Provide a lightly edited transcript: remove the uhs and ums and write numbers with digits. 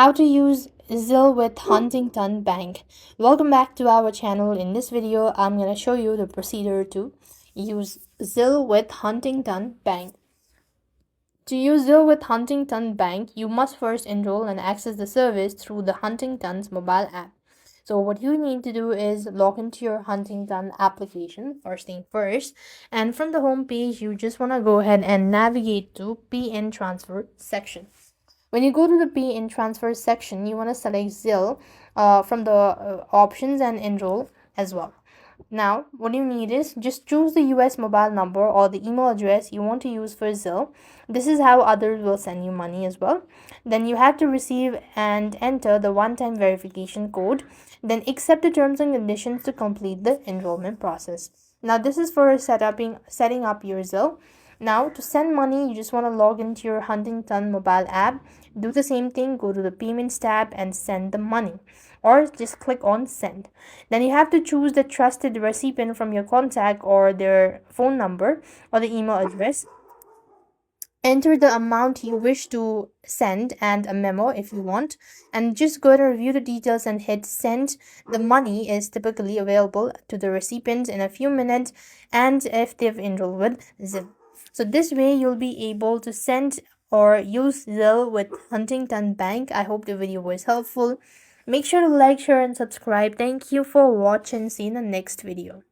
How to use Zelle with Huntington Bank. Welcome back to our channel. In this video, I'm going to show you the procedure to use Zelle with Huntington Bank. To use Zelle with Huntington Bank, you must first enroll and access the service through the Huntington's mobile app. So what you need to do is log into your Huntington application, first thing first, and from the home page, you just want to go ahead and navigate to PN transfer section. When you go to the Pay in Transfer section, you want to select Zelle from the options and enroll as well. Now, what you need is just choose the US mobile number or the email address you want to use for Zelle. This is how others will send you money as well. Then you have to receive and enter the one-time verification code. Then accept the terms and conditions to complete the enrollment process. Now, this is for setting up your Zelle. Now, to send money, you just want to log into your Huntington mobile app. Do the same thing, go to the Payments tab and send the money, or just click on Send. Then you have to choose the trusted recipient from your contact or their phone number or the email address. Enter the amount you wish to send and a memo if you want, and just go to review the details and hit send. The money is typically available to the recipient in a few minutes, and if they've enrolled with Zelle. So this way you'll be able to send or use Zelle with Huntington Bank. I hope the video was helpful. Make sure to like, share and subscribe. Thank you for watching. See you in the next video.